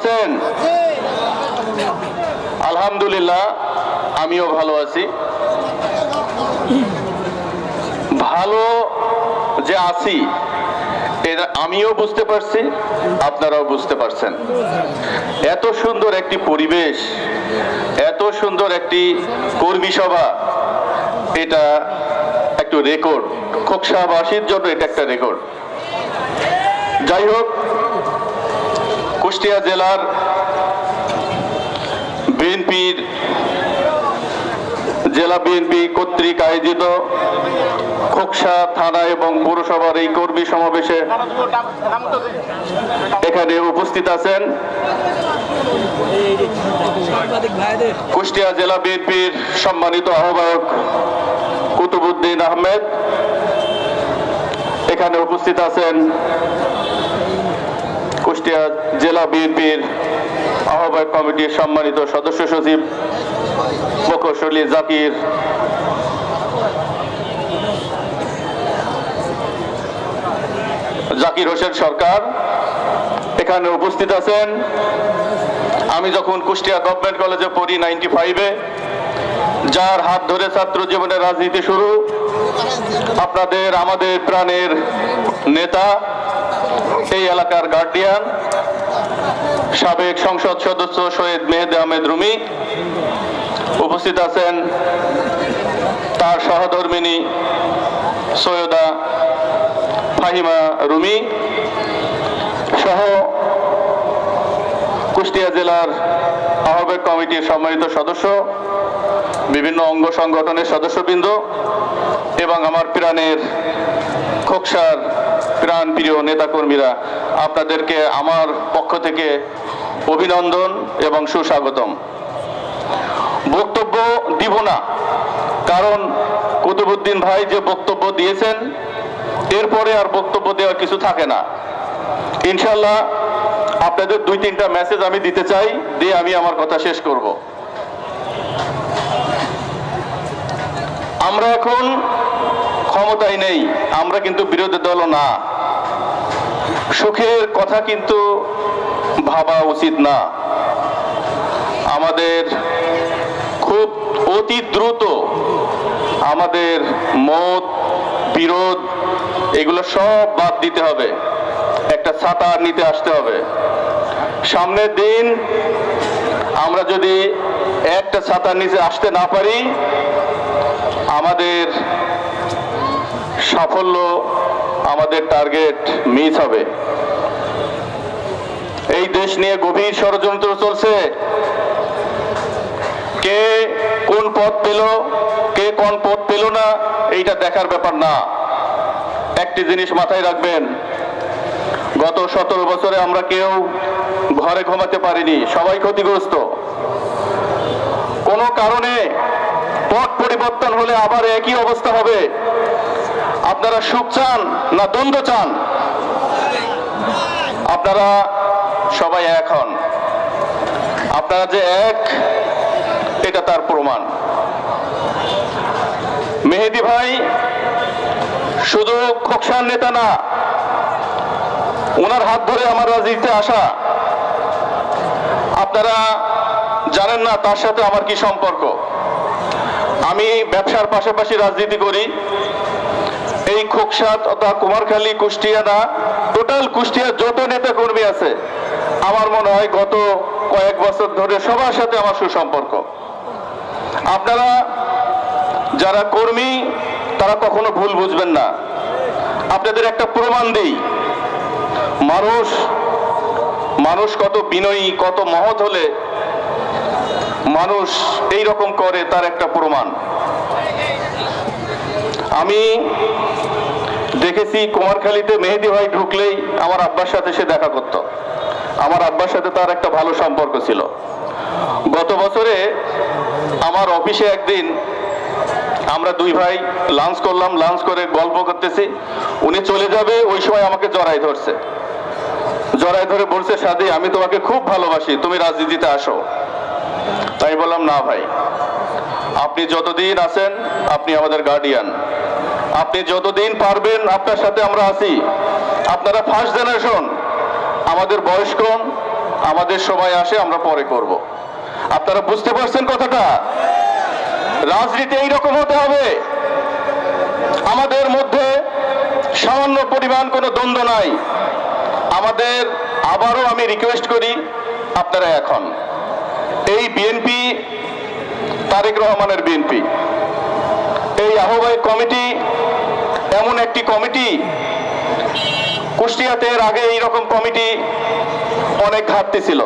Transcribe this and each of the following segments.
আছেন? আলহামদুলিল্লাহ, আমিও ভালো আছি। ভালো যে আছি এটা আমিও বুঝতে পারছি, আপনারাও বুঝতে পারছেন। এত সুন্দর একটি পরিবেশ, এত সুন্দর একটি কর্মী সভা, এটা একটু রেকর্ড, খোকসাবাসীর জন্য এটা একটা রেকর্ড। যাই হোক, কুষ্টিয়া জেলার বিএনপির জেলা বিএনপি কর্তৃক আয়োজিত খোকসা থানা এবং পৌরসভার এই কর্মী সমাবেশে এখানে উপস্থিত আছেন কুষ্টিয়া জেলা বিএনপির সম্মানিত আহ্বায়ক কুতুবউদ্দিন আহমেদ, এখানে উপস্থিত আছেন কুষ্টিয়া জেলা বিএনপির আহ্বায়ক কমিটির সম্মানিত সদস্য সচিব প্রকৌশলী জাকির হোসেন সরকার, এখানে উপস্থিত আছেন। আমি যখন কুষ্টিয়া গভর্নমেন্ট কলেজে পড়ি 95-এ, যার হাত ধরে ছাত্র জীবনের রাজনীতি শুরু, আপনাদের আমাদের প্রাণের নেতা, এই এলাকার গার্ডিয়ান, সাবেক সংসদ সদস্য শহীদ মেহেদি আহমেদ রুমি, উপস্থিত আছেন তার সহধর্মিনী সৈয়দা ফাহিমা রুমি সহ কুষ্টিয়া জেলার আহ্বায়ক কমিটির সম্মানিত সদস্য, বিভিন্ন অঙ্গ সংগঠনের সদস্যবৃন্দ এবং আমার প্রাণের খোকসার প্রাণ প্রিয় নেতাকর্মীরা, আপনাদেরকে আমার পক্ষ থেকে অভিনন্দন এবং সুস্বাগতম। বক্তব্য দিব না, কারণ কুতুবউদ্দিন ভাই যে বক্তব্য দিয়েছেন এরপরে আর বক্তব্য দেওয়ার কিছু থাকে না। ইনশাল্লাহ আপনাদের 2-3টা মেসেজ আমি দিতে চাই, দিয়ে আমি আমার কথা শেষ করব। আমরা এখন ক্ষমতায় নেই, আমরা কিন্তু বিরোধী দলও না। সুখের কথা কিন্তু ভাবা উচিত না। আমাদের খুব অতি দ্রুত আমাদের মত বিরোধ এগুলো সব বাদ দিতে হবে, একটা ছাতা নিতে আসতে হবে। সামনের দিন আমরা যদি একটা ছাতার নিচে আসতে না পারি, আমাদের সাফল্য, আমাদের টার্গেট মিস হবে। এই দেশ নিয়ে গভীর ষড়যন্ত্র চলছে। কে কোন পথ পেল, কে কোন পথ পেল না, এইটা দেখার ব্যাপার না। একটি জিনিস মাথায় রাখবেন, গত 17 বছরে আমরা কেউ ঘরে ঘুমাতে পারিনি, সবাই ক্ষতিগ্রস্ত। কোনো কারণে পথ পরিবর্তন হলে আবার একই অবস্থা হবে। আপনারা সুখ চান না দ্বন্দ্ব চান? আপনারা সবাই এক হন। আপনারা যে এক, এটা তার প্রমাণ। মেহেদি ভাই শুধু খোকসার নেতা না, ওনার হাত ধরে আমার রাজনীতিতে আসা। আপনারা জানেন না তার সাথে আমার কি সম্পর্ক। আমি ব্যবসার পাশাপাশি রাজনীতি করি। এই খোকসা তথা কুমারখালী, কুষ্টিয়া না, টোটাল কুষ্টিয়ার যত নেতা কর্মী আছে, আমার মনে হয় গত কয়েক বছর ধরে সবার সাথে আমার সুসম্পর্ক। আপনারা যারা কর্মী তারা কখনো ভুল বুঝবেন না। আপনাদের একটা প্রমাণ দিই, মানুষ কত বিনয়ী, কত মহৎ হলে মানুষ এই রকম করে, তার একটা প্রমাণ। আমি দেখেছি কুমারখালীতে মেহেদি ভাই ঢুকলেই আমার আব্বার সাথে সে দেখা করত। আমার আব্বার সাথে তার একটা ভালো সম্পর্ক ছিল। গত বছরে আমার অফিসে একদিন আমরা দুই ভাই লাঞ্চ করলাম, লাঞ্চ করে গল্প করতেছি, উনি চলে যাবে ওই সময় আমাকে জড়াই ধরছে, জড়াই ধরে বলছে, সাদি আমি তোমাকে খুব ভালোবাসি, তুমি রাজনীতিতে আসো। তাই বললাম, না ভাই, আপনি যতদিন আছেন আপনি আমাদের গার্ডিয়ান, আপনি যতদিন পারবেন আপনার সাথে আমরা আছি। আপনারা ফার্স্ট জেনারেশন, আমাদের বয়স কম, আমাদের সময় আসে আমরা পরে করব। আপনারা বুঝতে পারছেন কথাটা? রাজনীতি এইরকম হতে হবে। আমাদের মধ্যে সামান্য পরিমাণ কোনো দ্বন্দ্ব নাই। আমাদের আবারও আমি রিকোয়েস্ট করি, আপনারা এখন এই বিএনপি, তারেক রহমানের বিএনপি, এই আহ্বায়ক কমিটি এমন একটি কমিটি, কুষ্টিয়াতে এর আগে এইরকম কমিটি অনেক ঘাটতি ছিল,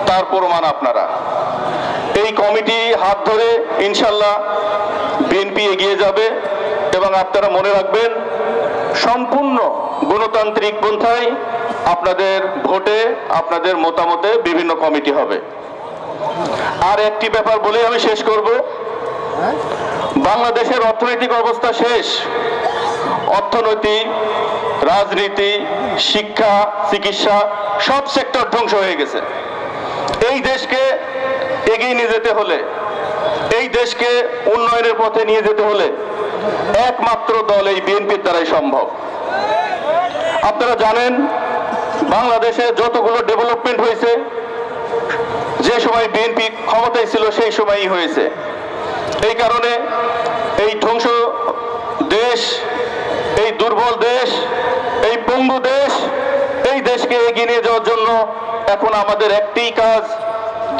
তার প্রমাণ আপনারা। এই কমিটি হাত ধরে ইনশাল্লাহ বিএনপি এগিয়ে যাবে এবং আপনারা মনে রাখবেন সম্পূর্ণ গণতান্ত্রিক পন্থায় আপনাদের ভোটে, আপনাদের মতামতে বিভিন্ন কমিটি হবে। আর একটি ব্যাপার বলে আমি শেষ করব, বাংলাদেশের অর্থনৈতিক অবস্থা শেষ। অর্থনৈতিক, রাজনীতি, শিক্ষা, চিকিৎসা সব সেক্টর ধ্বংস হয়ে গেছে। এই দেশকে এগিয়ে নিয়ে যেতে হলে, এই দেশকে উন্নয়নের পথে নিয়ে যেতে হলে একমাত্র দল এই বিএনপির দ্বারাই সম্ভব। আপনারা জানেন বাংলাদেশে যতগুলো ডেভেলপমেন্ট হয়েছে যে সময় বিএনপি ক্ষমতায় ছিল সেই সময়ই হয়েছে। এই কারণে এই ধ্বংস দেশ, এই দুর্বল দেশ, এই পঙ্গু দেশ, এই দেশকে এগিয়ে নিয়ে যাওয়ার জন্য এখন আমাদের একটি কাজ,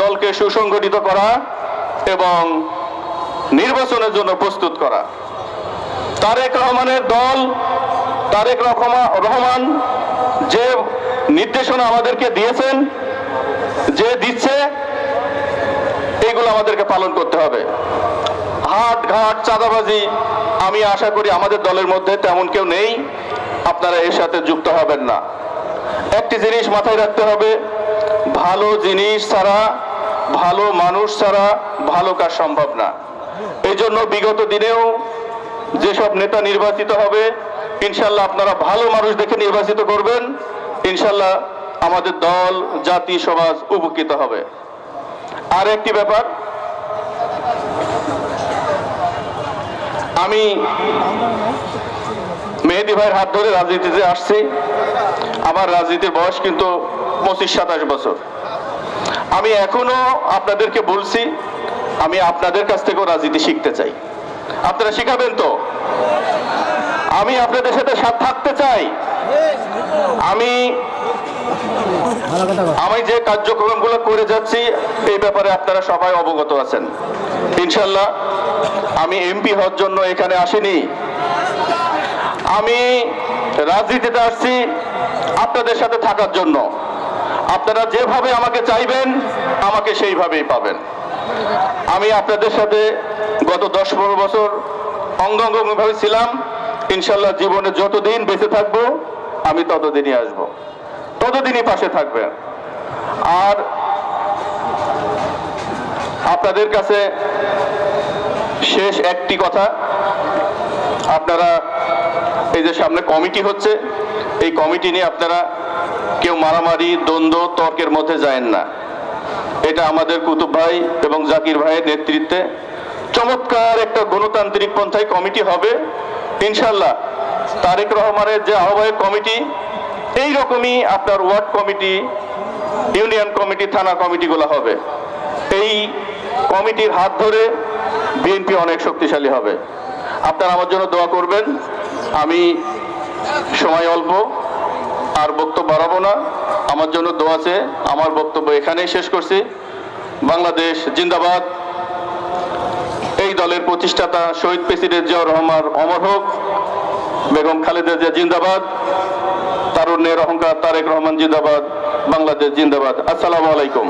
দলকে সুসংগঠিত করা এবং নির্বাচনের জন্য প্রস্তুত করা। তারেক রহমানের দল, তারেক রহমান যে নির্দেশনা আমাদেরকে দিয়েছেন, যে দিচ্ছে, এগুলো আমাদেরকে পালন করতে হবে। হাট ঘাট চাঁদাবাজি আমি আশা করি আমাদের দলের মধ্যে তেমন কেউ নেই, আপনারা এর সাথে যুক্ত হবেন না। একটি জিনিস মাথায় রাখতে হবে, ভালো জিনিস ছাড়া, ভালো মানুষ ছাড়া ভালো কাজ সম্ভব না। এই জন্য বিগত দিনেও যেসব নেতা নির্বাচিত হবে ইনশাল্লাহ আপনারা ভালো মানুষ দেখে নির্বাচিত করবেন, ইনশাল্লাহ আমাদের দল, জাতি, সমাজ উপকৃত হবে। আর একটি ব্যাপার, আমি মেহেদী ভাইয়ের হাত ধরে রাজনীতিতে আসছি। আমার রাজনীতির বয়স কিন্তু 25-27 বছর। আমি এখনো আপনাদেরকে বলছি, আমি আপনাদের কাছ থেকেও রাজনীতি শিখতে চাই। আপনারা শিখাবেন তো? আমি আপনাদের সাথে থাকতে চাই। আমি যে কার্যক্রমগুলো করে যাচ্ছি এই ব্যাপারে আপনারা সবাই অবগত আছেন। ইনশাল্লাহ আমি এমপি হওয়ার জন্য এখানে আসিনি, আমি রাজনীতিতে আসছি আপনাদের সাথে থাকার জন্য। আপনারা যেভাবে আমাকে চাইবেন আমাকে সেইভাবেই পাবেন। আমি আপনাদের সাথে গত 10-15 বছর অঙ্গাঙ্গভাবে ছিলাম। ইনশাল্লাহ জীবনে যতদিন বেঁচে থাকবো আমি ততদিনই আসবো, ততদিনই পাশে থাকবেন। আর আপনাদের কাছে শেষ একটি কথা, আপনারা এই যে সামনে কমিটি হচ্ছে, এই কমিটি নিয়ে আপনারা কেউ মারামারি, দ্বন্দ্ব, তর্কের মধ্যে যায়েন না। এটা আমাদের কুতুব ভাই এবং জাকির ভাইয়ের নেতৃত্বে চমৎকার একটা গণতান্ত্রিক পন্থায় কমিটি হবে ইনশাল্লাহ। তারেক রহমানের যে আহ্বায়ক কমিটি, এই রকমই আপনার ওয়ার্ড কমিটি, ইউনিয়ন কমিটি, থানা কমিটিগুলো হবে। এই কমিটির হাত ধরে বিএনপি অনেক শক্তিশালী হবে। আপনারা আমার জন্য দোয়া করবেন। আমি সময় অল্প, আর বক্তব্য বাড়াবো না। আমার জন্য দোয়া আছে। আমার বক্তব্য এখানেই শেষ করছি। বাংলাদেশ জিন্দাবাদ। এই দলের প্রতিষ্ঠাতা শহীদ প্রেসিডেন্ট জিয়াউর রহমান অমর হোক। বেগম খালেদা জিয়া জিন্দাবাদ। তারুণ্যের অহংকার তারেক রহমান জিন্দাবাদ। বাংলাদেশ জিন্দাবাদ। আসসালামু আলাইকুম।